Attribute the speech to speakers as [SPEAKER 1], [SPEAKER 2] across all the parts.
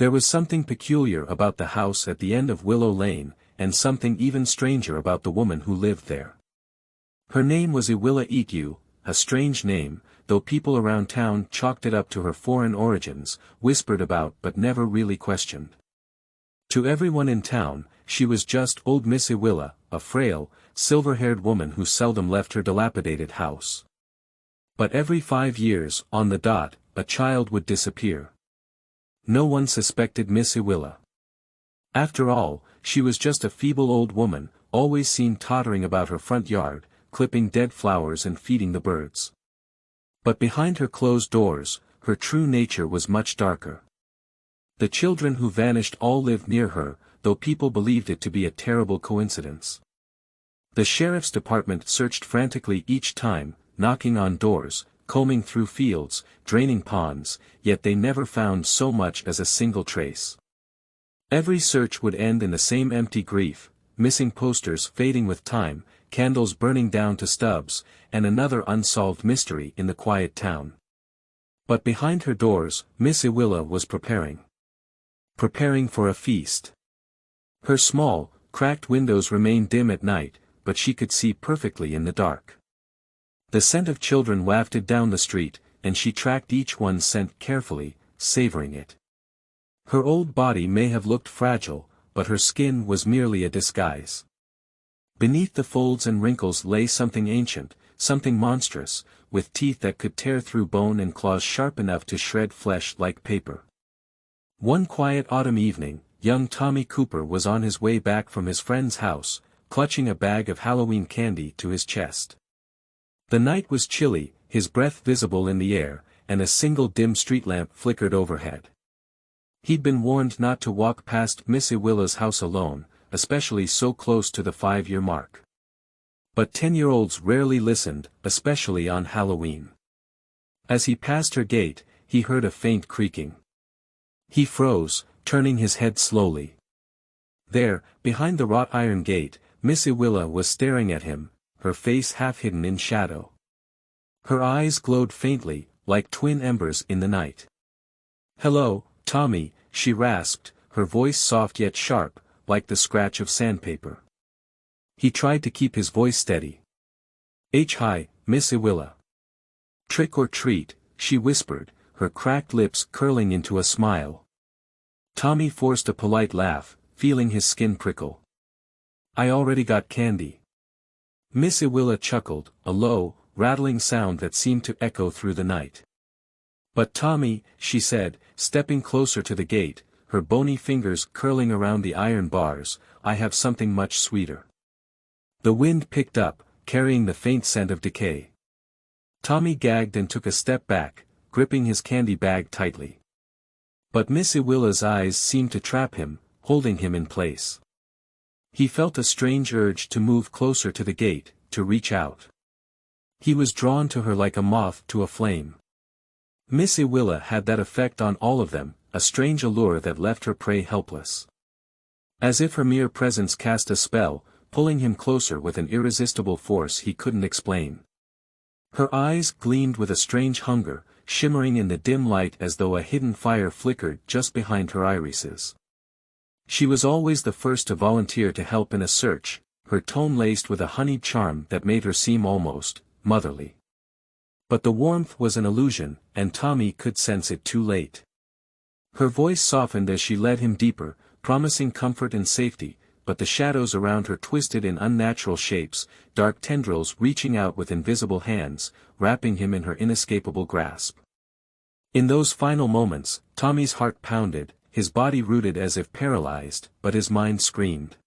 [SPEAKER 1] There was something peculiar about the house at the end of Willow Lane, and something even stranger about the woman who lived there. Her name was Iwilla Eatyou, a strange name, though people around town chalked it up to her foreign origins, whispered about but never really questioned. To everyone in town, she was just old Miss Iwilla, a frail, silver-haired woman who seldom left her dilapidated house. But every 5 years, on the dot, a child would disappear. No one suspected Miss Iwilla. After all, she was just a feeble old woman, always seen tottering about her front yard, clipping dead flowers and feeding the birds. But behind her closed doors, her true nature was much darker. The children who vanished all lived near her, though people believed it to be a terrible coincidence. The sheriff's department searched frantically each time, knocking on doors, combing through fields, draining ponds, yet they never found so much as a single trace. Every search would end in the same empty grief, missing posters fading with time, candles burning down to stubs, and another unsolved mystery in the quiet town. But behind her doors, Miss Iwilla was preparing. Preparing for a feast. Her small, cracked windows remained dim at night, but she could see perfectly in the dark. The scent of children wafted down the street, and she tracked each one's scent carefully, savoring it. Her old body may have looked fragile, but her skin was merely a disguise. Beneath the folds and wrinkles lay something ancient, something monstrous, with teeth that could tear through bone and claws sharp enough to shred flesh like paper. One quiet autumn evening, young Tommy Cooper was on his way back from his friend's house, clutching a bag of Halloween candy to his chest. The night was chilly, his breath visible in the air, and a single dim street lamp flickered overhead. He'd been warned not to walk past Miss Iwilla's house alone, especially so close to the 5-year mark. But 10-year-olds rarely listened, especially on Halloween. As he passed her gate, he heard a faint creaking. He froze, turning his head slowly. There, behind the wrought iron gate, Miss Iwilla was staring at him, her face half hidden in shadow. Her eyes glowed faintly, like twin embers in the night. "Hello, Tommy," she rasped, her voice soft yet sharp, like the scratch of sandpaper. He tried to keep his voice steady. "Hi, Miss Iwilla." "Trick or treat," she whispered, her cracked lips curling into a smile. Tommy forced a polite laugh, feeling his skin prickle. "I already got candy." Miss Iwilla chuckled, a low, rattling sound that seemed to echo through the night. "But Tommy," she said, stepping closer to the gate, her bony fingers curling around the iron bars, "I have something much sweeter." The wind picked up, carrying the faint scent of decay. Tommy gagged and took a step back, gripping his candy bag tightly. But Miss Iwilla's eyes seemed to trap him, holding him in place. He felt a strange urge to move closer to the gate, to reach out. He was drawn to her like a moth to a flame. Miss Iwilla had that effect on all of them, a strange allure that left her prey helpless. As if her mere presence cast a spell, pulling him closer with an irresistible force he couldn't explain. Her eyes gleamed with a strange hunger, shimmering in the dim light as though a hidden fire flickered just behind her irises. She was always the first to volunteer to help in a search, her tone laced with a honeyed charm that made her seem almost motherly. But the warmth was an illusion, and Tommy could sense it too late. Her voice softened as she led him deeper, promising comfort and safety, but the shadows around her twisted in unnatural shapes, dark tendrils reaching out with invisible hands, wrapping him in her inescapable grasp. In those final moments, Tommy's heart pounded, his body rooted as if paralyzed, but his mind screamed.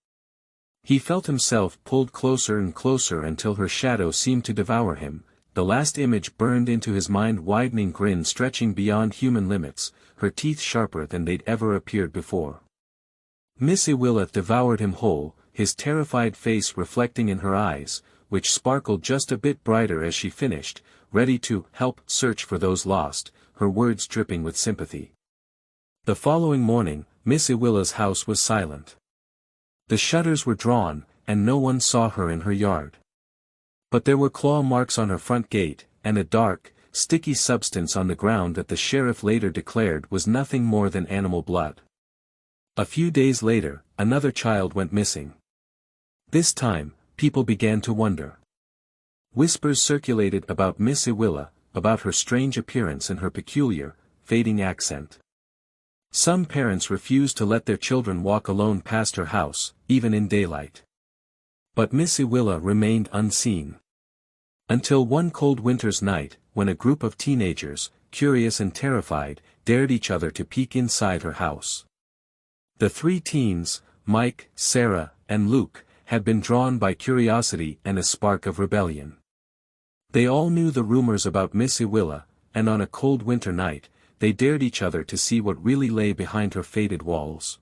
[SPEAKER 1] He felt himself pulled closer and closer until her shadow seemed to devour him. The last image burned into his mind, widening grin stretching beyond human limits, her teeth sharper than they'd ever appeared before. Miss Iwilla devoured him whole, his terrified face reflecting in her eyes, which sparkled just a bit brighter as she finished, ready to help search for those lost, her words dripping with sympathy. The following morning, Miss Iwilla's house was silent. The shutters were drawn, and no one saw her in her yard. But there were claw marks on her front gate, and a dark, sticky substance on the ground that the sheriff later declared was nothing more than animal blood. A few days later, another child went missing. This time, people began to wonder. Whispers circulated about Miss Iwilla, about her strange appearance and her peculiar, fading accent. Some parents refused to let their children walk alone past her house, even in daylight. But Miss Iwilla remained unseen. Until one cold winter's night, when a group of teenagers, curious and terrified, dared each other to peek inside her house. The three teens, Mike, Sarah, and Luke, had been drawn by curiosity and a spark of rebellion. They all knew the rumors about Miss Iwilla, and on a cold winter night, they dared each other to see what really lay behind her faded walls.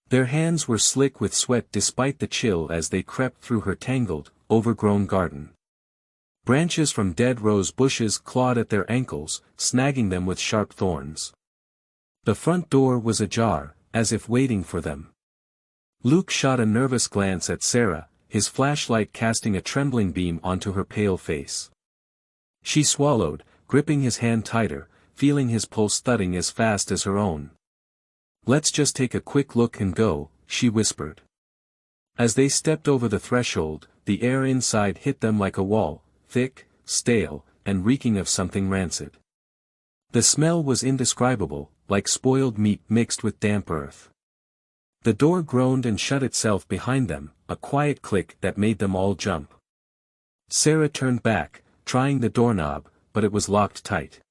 [SPEAKER 1] Their hands were slick with sweat despite the chill as they crept through her tangled, overgrown garden. Branches from dead rose bushes clawed at their ankles, snagging them with sharp thorns. The front door was ajar, as if waiting for them. Luke shot a nervous glance at Sarah, his flashlight casting a trembling beam onto her pale face. She swallowed, gripping his hand tighter, feeling his pulse thudding as fast as her own. "Let's just take a quick look and go," she whispered. As they stepped over the threshold, the air inside hit them like a wall, thick, stale, and reeking of something rancid. The smell was indescribable, like spoiled meat mixed with damp earth. The door groaned and shut itself behind them, a quiet click that made them all jump. Sarah turned back, trying the doorknob, but it was locked tight.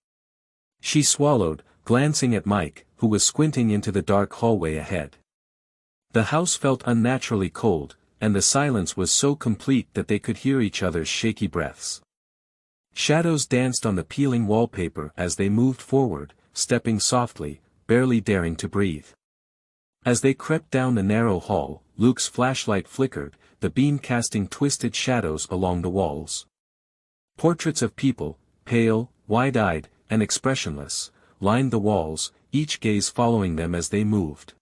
[SPEAKER 1] She swallowed, glancing at Mike, who was squinting into the dark hallway ahead. The house felt unnaturally cold, and the silence was so complete that they could hear each other's shaky breaths. Shadows danced on the peeling wallpaper as they moved forward, stepping softly, barely daring to breathe. As they crept down the narrow hall, Luke's flashlight flickered, the beam casting twisted shadows along the walls. Portraits of people, pale, wide-eyed, and expressionless, lined the walls, each gaze following them as they moved.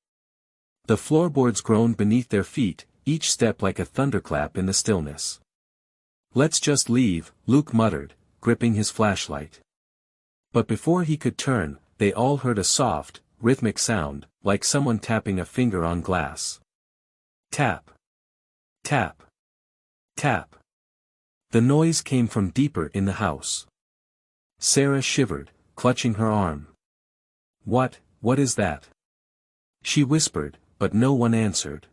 [SPEAKER 1] The floorboards groaned beneath their feet, each step like a thunderclap in the stillness. "Let's just leave," Luke muttered, gripping his flashlight. But before he could turn, they all heard a soft, rhythmic sound, like someone tapping a finger on glass. Tap. Tap. Tap. The noise came from deeper in the house. Sarah shivered, clutching her arm. What is that?" she whispered, but no one answered.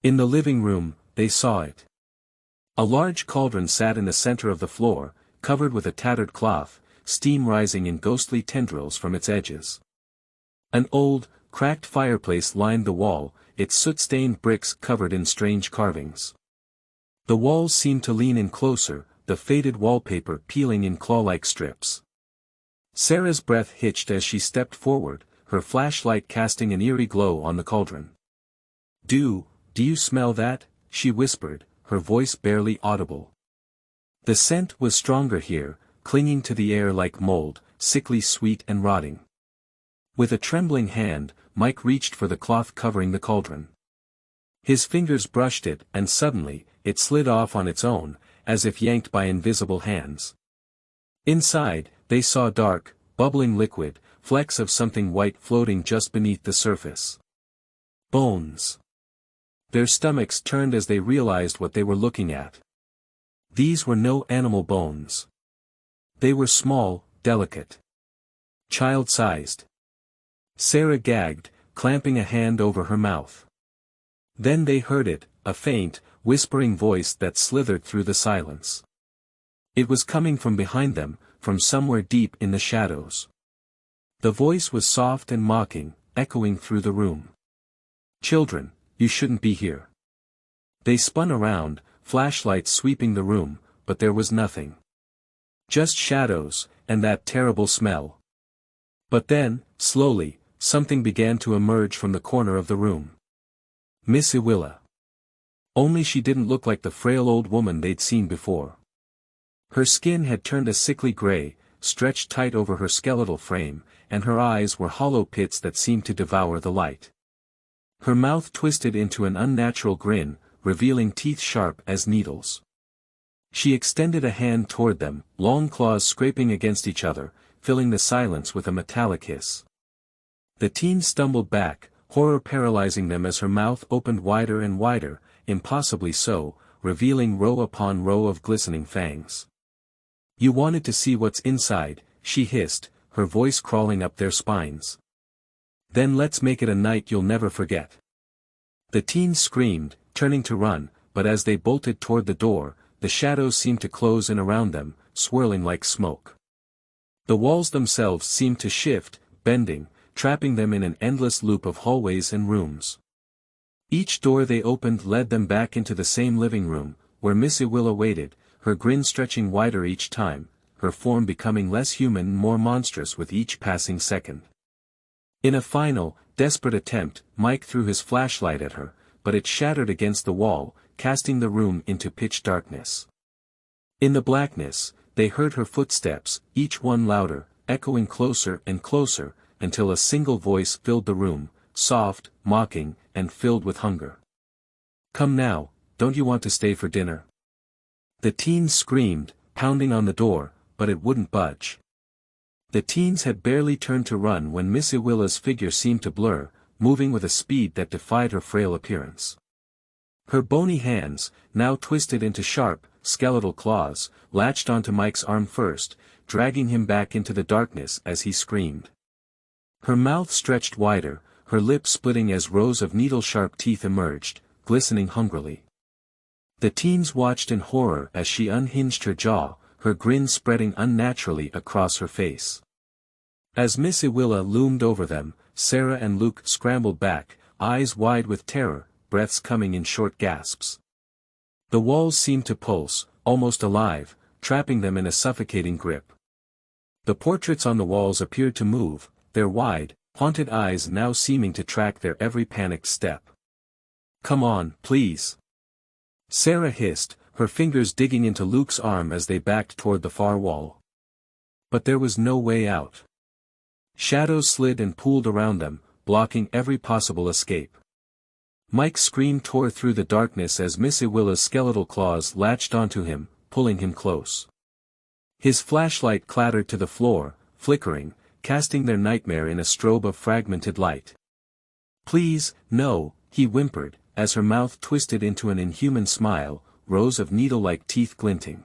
[SPEAKER 1] In the living room, they saw it. A large cauldron sat in the center of the floor, covered with a tattered cloth, steam rising in ghostly tendrils from its edges. An old, cracked fireplace lined the wall, its soot-stained bricks covered in strange carvings. The walls seemed to lean in closer, the faded wallpaper peeling in claw-like strips. Sarah's breath hitched as she stepped forward, her flashlight casting an eerie glow on the cauldron. Do you smell that?" she whispered, her voice barely audible. The scent was stronger here, clinging to the air like mold, sickly sweet and rotting. With a trembling hand, Mike reached for the cloth covering the cauldron. His fingers brushed it, and suddenly, it slid off on its own, as if yanked by invisible hands. Inside, they saw dark, bubbling liquid, flecks of something white floating just beneath the surface. Bones. Their stomachs turned as they realized what they were looking at. These were no animal bones. They were small, delicate. Child-sized. Sarah gagged, clamping a hand over her mouth. Then they heard it, a faint, whispering voice that slithered through the silence. It was coming from behind them, from somewhere deep in the shadows. The voice was soft and mocking, echoing through the room. "Children, you shouldn't be here." They spun around, flashlights sweeping the room, but there was nothing. Just shadows, and that terrible smell. But then, slowly, something began to emerge from the corner of the room. Miss Iwilla. Only she didn't look like the frail old woman they'd seen before. Her skin had turned a sickly gray, stretched tight over her skeletal frame, and her eyes were hollow pits that seemed to devour the light. Her mouth twisted into an unnatural grin, revealing teeth sharp as needles. She extended a hand toward them, long claws scraping against each other, filling the silence with a metallic hiss. The teens stumbled back, horror paralyzing them as her mouth opened wider and wider, impossibly so, revealing row upon row of glistening fangs. "You wanted to see what's inside," she hissed, her voice crawling up their spines. "Then let's make it a night you'll never forget." The teens screamed, turning to run, but as they bolted toward the door, the shadows seemed to close in around them, swirling like smoke. The walls themselves seemed to shift, bending, trapping them in an endless loop of hallways and rooms. Each door they opened led them back into the same living room, where Miss Iwilla waited, her grin stretching wider each time, her form becoming less human and more monstrous with each passing second. In a final, desperate attempt, Mike threw his flashlight at her, but it shattered against the wall, casting the room into pitch darkness. In the blackness, they heard her footsteps, each one louder, echoing closer and closer, until a single voice filled the room, soft, mocking, and filled with hunger. "Come now, don't you want to stay for dinner?" The teens screamed, pounding on the door, but it wouldn't budge. The teens had barely turned to run when Miss Iwilla's figure seemed to blur, moving with a speed that defied her frail appearance. Her bony hands, now twisted into sharp, skeletal claws, latched onto Mike's arm first, dragging him back into the darkness as he screamed. Her mouth stretched wider, her lips splitting as rows of needle-sharp teeth emerged, glistening hungrily. The teens watched in horror as she unhinged her jaw, her grin spreading unnaturally across her face. As Miss Iwilla loomed over them, Sarah and Luke scrambled back, eyes wide with terror, breaths coming in short gasps. The walls seemed to pulse, almost alive, trapping them in a suffocating grip. The portraits on the walls appeared to move, their wide, haunted eyes now seeming to track their every panicked step. "Come on, please," Sarah hissed, her fingers digging into Luke's arm as they backed toward the far wall. But there was no way out. Shadows slid and pooled around them, blocking every possible escape. Mike's scream tore through the darkness as Miss Iwilla's skeletal claws latched onto him, pulling him close. His flashlight clattered to the floor, flickering, casting their nightmare in a strobe of fragmented light. "Please, no," he whimpered, as her mouth twisted into an inhuman smile, rows of needle-like teeth glinting.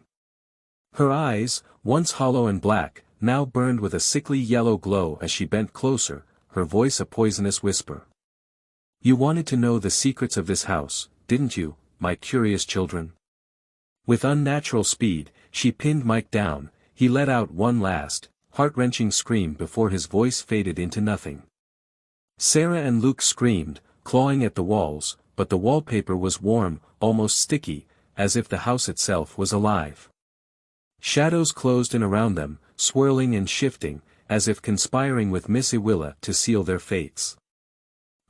[SPEAKER 1] Her eyes, once hollow and black, now burned with a sickly yellow glow as she bent closer, her voice a poisonous whisper. "You wanted to know the secrets of this house, didn't you, my curious children?" With unnatural speed, she pinned Mike down. He let out one last, heart-wrenching scream before his voice faded into nothing. Sarah and Luke screamed, clawing at the walls, but the wallpaper was warm, almost sticky, as if the house itself was alive. Shadows closed in around them, swirling and shifting, as if conspiring with Miss Iwilla to seal their fates.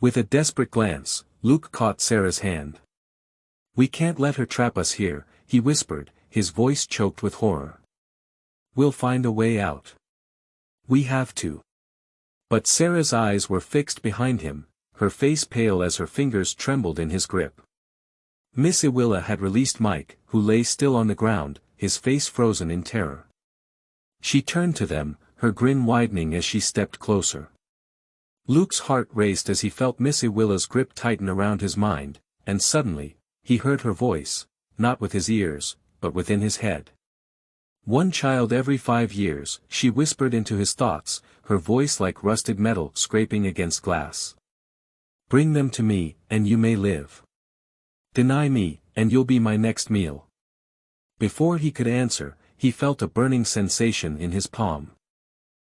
[SPEAKER 1] With a desperate glance, Luke caught Sarah's hand. "We can't let her trap us here," he whispered, his voice choked with horror. "We'll find a way out. We have to." But Sarah's eyes were fixed behind him, her face pale as her fingers trembled in his grip. Miss Iwilla had released Mike, who lay still on the ground, his face frozen in terror. She turned to them, her grin widening as she stepped closer. Luke's heart raced as he felt Miss Iwilla's grip tighten around his mind, and suddenly, he heard her voice, not with his ears, but within his head. "One child every 5 years," she whispered into his thoughts, her voice like rusted metal scraping against glass. "Bring them to me, and you may live. Deny me, and you'll be my next meal." Before he could answer, he felt a burning sensation in his palm.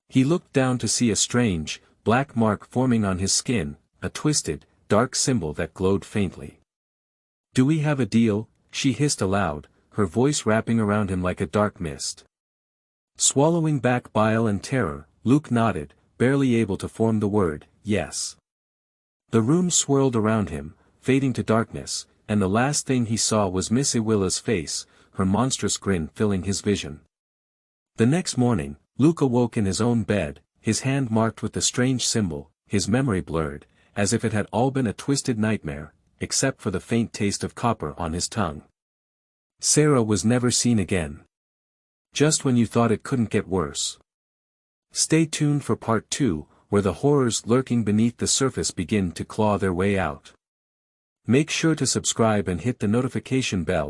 [SPEAKER 1] He looked down to see a strange, black mark forming on his skin, a twisted, dark symbol that glowed faintly. "Do we have a deal?" she hissed aloud, her voice wrapping around him like a dark mist. Swallowing back bile and terror, Luke nodded, barely able to form the word, "yes." The room swirled around him, fading to darkness, and the last thing he saw was Miss Iwilla's face, her monstrous grin filling his vision. The next morning, Luke awoke in his own bed, his hand marked with the strange symbol, his memory blurred, as if it had all been a twisted nightmare, except for the faint taste of copper on his tongue. Sarah was never seen again. Just when you thought it couldn't get worse. Stay tuned for part 2, where the horrors lurking beneath the surface begin to claw their way out. Make sure to subscribe and hit the notification bell